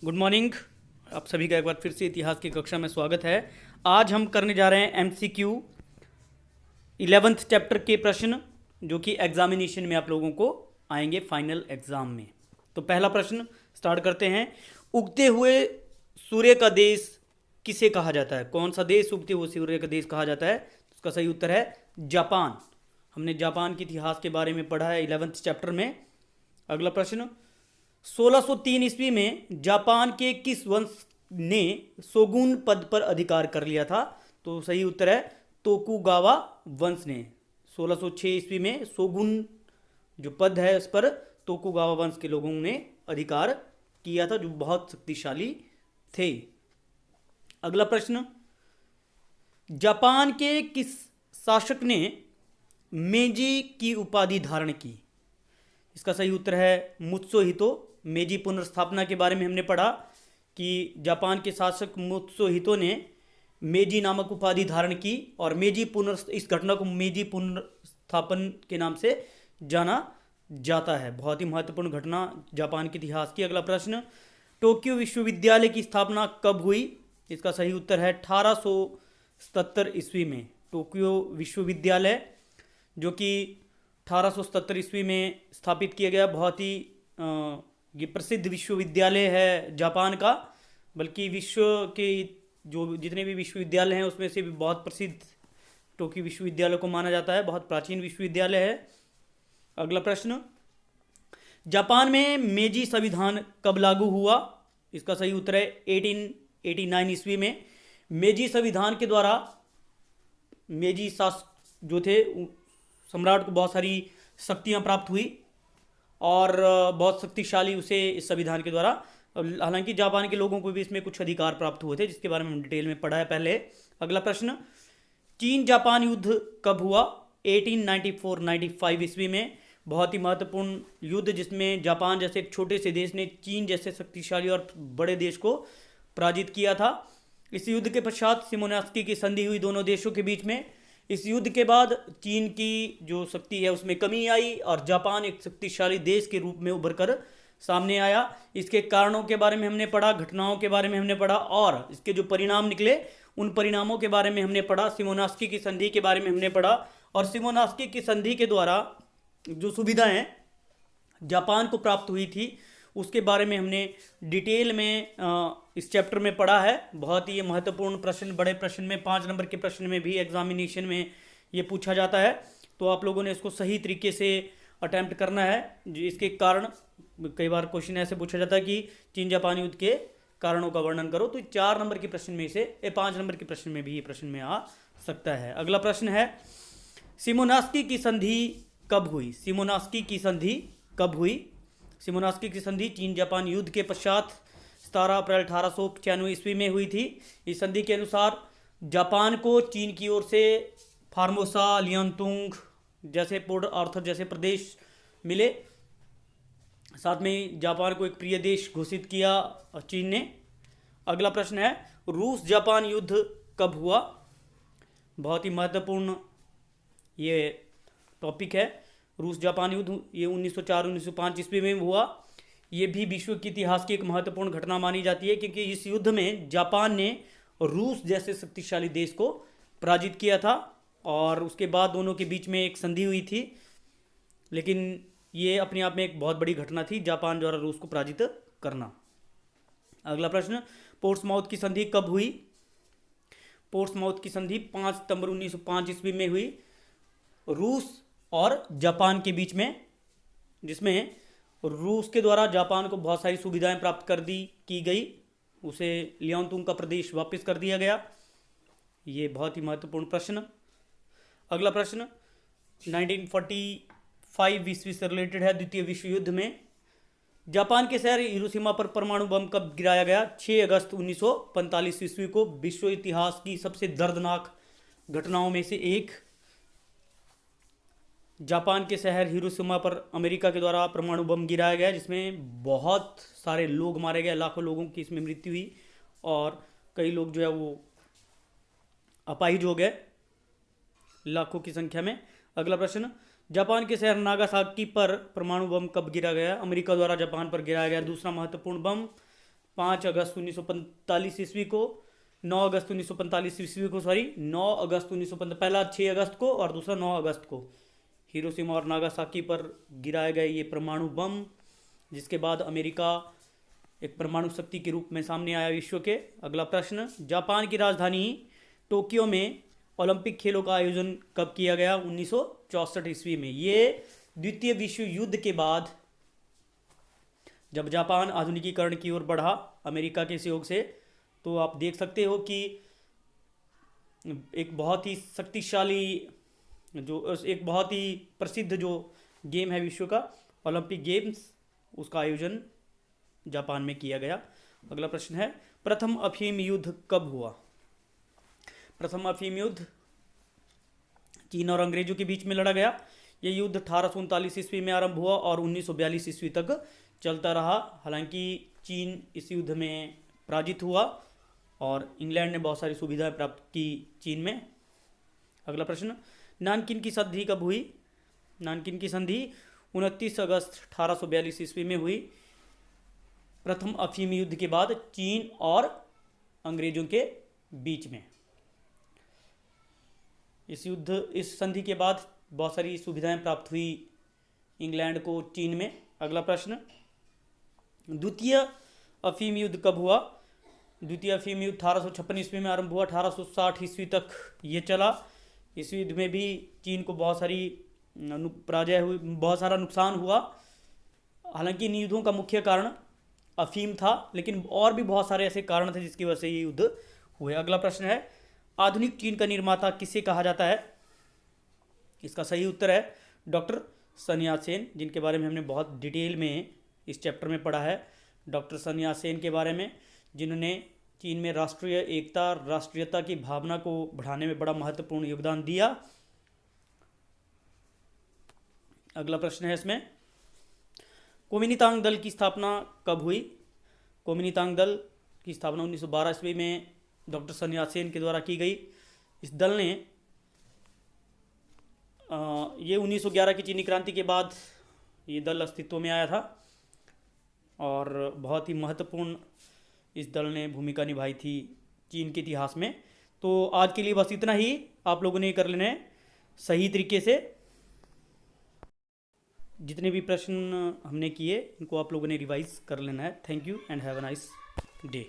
Good morning. आप सभी का एक बार फिर से इतिहास की कक्षा में स्वागत है। आज हम करने जा रहे हैं एमसीक्यू 11th चैप्टर के प्रश्न, जो कि एग्जामिनेशन में आप लोगों को आएंगे फाइनल एग्जाम में। तो पहला प्रश्न स्टार्ट करते हैं। उगते हुए सूर्य का देश किसे कहा जाता है? कौन सा देश उगते हुए सूर्य का देश कहा जाता है? उसका सही उत्तर है जापान। हमने जापान के इतिहास के बारे में पढ़ा है 11th चैप्टर में। अगला प्रश्न, 1603 ईस्वी में जापान के किस वंश ने शोगुन पद पर अधिकार कर लिया था? तो सही उत्तर है तोकुगावा वंश ने। 1606 ईस्वी में शोगुन जो पद है उस पर तोकुगावा वंश के लोगों ने अधिकार किया था, जो बहुत शक्तिशाली थे। अगला प्रश्न, जापान के किस शासक ने मेजी की उपाधि धारण की? इसका सही उत्तर है मुत्सुहितो। मेजी पुनर्स्थापना के बारे में हमने पढ़ा कि जापान के शासक मुत्सुहितो ने मेजी नामक उपाधि धारण की, और इस घटना को मेजी पुनर्स्थापन के नाम से जाना जाता है। बहुत ही महत्वपूर्ण घटना जापान के इतिहास की। अगला प्रश्न, टोक्यो विश्वविद्यालय की स्थापना कब हुई? इसका सही उत्तर है 1877 ईस्वी में। टोक्यो विश्वविद्यालय जो कि 1877 ईस्वी में स्थापित किया गया, बहुत ही ये प्रसिद्ध विश्वविद्यालय है जापान का। बल्कि विश्व के जो जितने भी विश्वविद्यालय हैं उसमें से भी बहुत प्रसिद्ध टोक्यो विश्वविद्यालय को माना जाता है। बहुत प्राचीन विश्वविद्यालय है। अगला प्रश्न, जापान में मेजी संविधान कब लागू हुआ? इसका सही उत्तर है 1889 ईस्वी में। मेजी संविधान के द्वारा मेजी शासक जो थे सम्राट को बहुत सारी शक्तियां प्राप्त हुई और बहुत शक्तिशाली उसे इस संविधान के द्वारा, हालांकि जापान के लोगों को भी इसमें कुछ अधिकार प्राप्त हुए थे, जिसके बारे में हम डिटेल में पढ़ा है पहले। अगला प्रश्न, चीन जापान युद्ध कब हुआ? 1894-95 ईस्वी में। बहुत ही महत्वपूर्ण युद्ध, जिसमें जापान जैसे एक छोटे से देश ने चीन जैसे शक्तिशाली और बड़े देश को पराजित किया था। इस युद्ध के पश्चात शिमोनोसेकी की संधि हुई दोनों देशों के बीच में। इस युद्ध के बाद चीन की जो शक्ति है उसमें कमी आई और जापान एक शक्तिशाली देश के रूप में उभर कर सामने आया। इसके कारणों के बारे में हमने पढ़ा, घटनाओं के बारे में हमने पढ़ा, और इसके जो परिणाम निकले उन परिणामों के बारे में हमने पढ़ा। शिमोनोसेकी की संधि के बारे में हमने पढ़ा, और शिमोनोसेकी की संधि के द्वारा जो सुविधाएं जापान को प्राप्त हुई थी उसके बारे में हमने डिटेल में इस चैप्टर में पढ़ा है। बहुत ही महत्वपूर्ण प्रश्न, बड़े प्रश्न में 5 नंबर के प्रश्न में भी एग्जामिनेशन में ये पूछा जाता है, तो आप लोगों ने इसको सही तरीके से अटैम्प्ट करना है। इसके कारण कई बार क्वेश्चन ऐसे पूछा जाता है कि चीन जापान युद्ध के कारणों का वर्णन करो, तो 4 नंबर के प्रश्न में से 5 नंबर के प्रश्न में भी ये प्रश्न में आ सकता है। अगला प्रश्न है, शिमोनोसेकी की संधि कब हुई? शिमोनोसेकी की संधि कब हुई? शिमोनोसेकी की संधि चीन जापान युद्ध के पश्चात 17 अप्रैल 1895 ईस्वी में हुई थी। इस संधि के अनुसार जापान को चीन की ओर से फार्मोसा, लियांतुंग जैसे पोर्ट आर्थर जैसे प्रदेश मिले। साथ में जापान को एक प्रिय देश घोषित किया चीन ने। अगला प्रश्न है, रूस जापान युद्ध कब हुआ? बहुत ही महत्वपूर्ण ये टॉपिक है। रूस जापान युद्ध ये 1904-1905 ईस्वी में हुआ। ये भी विश्व के इतिहास की एक महत्वपूर्ण घटना मानी जाती है, क्योंकि इस युद्ध में जापान ने रूस जैसे शक्तिशाली देश को पराजित किया था, और उसके बाद दोनों के बीच में एक संधि हुई थी। लेकिन ये अपने आप में एक बहुत बड़ी घटना थी, जापान द्वारा रूस को पराजित करना। अगला प्रश्न, पोर्ट्समाउथ की संधि कब हुई? पोर्ट्समाउथ की संधि 5 सितंबर 1905 ईस्वी में हुई, रूस और जापान के बीच में, जिसमें रूस के द्वारा जापान को बहुत सारी सुविधाएं प्राप्त की गई। उसे लियांतुंग का प्रदेश वापस कर दिया गया। ये बहुत ही महत्वपूर्ण प्रश्न। अगला प्रश्न 1945 ईस्वी से रिलेटेड है। द्वितीय विश्व युद्ध में जापान के शहर हिरोशिमा पर परमाणु बम कब गिराया गया? 6 अगस्त 1945 ईस्वी को। विश्व इतिहास की सबसे दर्दनाक घटनाओं में से एक, जापान के शहर हिरोशिमा पर अमेरिका के द्वारा परमाणु बम गिराया गया, जिसमें बहुत सारे लोग मारे गए, लाखों लोगों की इसमें मृत्यु हुई और कई लोग जो है वो अपाहिज हो गए लाखों की संख्या में। अगला प्रश्न, जापान के शहर नागासाकी पर परमाणु बम कब गिरा गया? अमेरिका द्वारा जापान पर गिराया गया दूसरा महत्वपूर्ण बम 5 अगस्त 1945 ईस्वी को, 9 अगस्त 1945 ईस्वी को, सॉरी 9 अगस्त 1945, पहला 6 अगस्त को और दूसरा 9 अगस्त को हिरोशिमा और नागासाकी पर गिराए गए ये परमाणु बम, जिसके बाद अमेरिका एक परमाणु शक्ति के रूप में सामने आया विश्व के। अगला प्रश्न, जापान की राजधानी टोक्यो में ओलंपिक खेलों का आयोजन कब किया गया? 1964 ईस्वी में। ये द्वितीय विश्व युद्ध के बाद जब जापान आधुनिकीकरण की ओर बढ़ा अमेरिका के सहयोग से, तो आप देख सकते हो कि एक बहुत ही शक्तिशाली एक बहुत ही प्रसिद्ध जो गेम है विश्व का, ओलंपिक गेम्स, उसका आयोजन जापान में किया गया। अगला प्रश्न है, प्रथम अफीम युद्ध कब हुआ? प्रथम अफीम युद्ध चीन और अंग्रेजों के बीच में लड़ा गया। ये युद्ध 1839 ईस्वी में आरंभ हुआ और 1942 ईस्वी तक चलता रहा। हालांकि चीन इस युद्ध में पराजित हुआ और इंग्लैंड ने बहुत सारी सुविधाएं प्राप्त की चीन में। अगला प्रश्न, नानकिन की संधि कब हुई? नानकिन की संधि 29 अगस्त 1842 ईस्वी में हुई, प्रथम अफीम युद्ध के बाद चीन और अंग्रेजों के बीच में। इस संधि के बाद बहुत सारी सुविधाएं प्राप्त हुई इंग्लैंड को चीन में। अगला प्रश्न, द्वितीय अफीम युद्ध कब हुआ? द्वितीय अफीम युद्ध 1856 ईस्वी में आरंभ हुआ, 1860 ईस्वी तक ये चला। इस युद्ध में भी चीन को बहुत सारी पराजय हुई, बहुत सारा नुकसान हुआ। हालांकि इन युद्धों का मुख्य कारण अफीम था, लेकिन और भी बहुत सारे ऐसे कारण थे जिसकी वजह से ये युद्ध हुए। अगला प्रश्न है, आधुनिक चीन का निर्माता किसे कहा जाता है? इसका सही उत्तर है डॉक्टर सन यात सेन, जिनके बारे में हमने बहुत डिटेल में इस चैप्टर में पढ़ा है। डॉक्टर सन यात सेन के बारे में, जिन्होंने चीन में राष्ट्रीय एकता, राष्ट्रीयता की भावना को बढ़ाने में बड़ा महत्वपूर्ण योगदान दिया। अगला प्रश्न है इसमें, कुओमिंतांग दल की स्थापना कब हुई? कुओमिंतांग दल की स्थापना 1912 ईस्वी में डॉक्टर सन यात सेन के द्वारा की गई। इस दल ने ये 1911 की चीनी क्रांति के बाद ये दल अस्तित्व में आया था और बहुत ही महत्वपूर्ण इस दल ने भूमिका निभाई थी चीन के इतिहास में। तो आज के लिए बस इतना ही आप लोगों ने कर लेना है सही तरीके से। जितने भी प्रश्न हमने किए इनको आप लोगों ने रिवाइज कर लेना है। Thank you and have a nice day.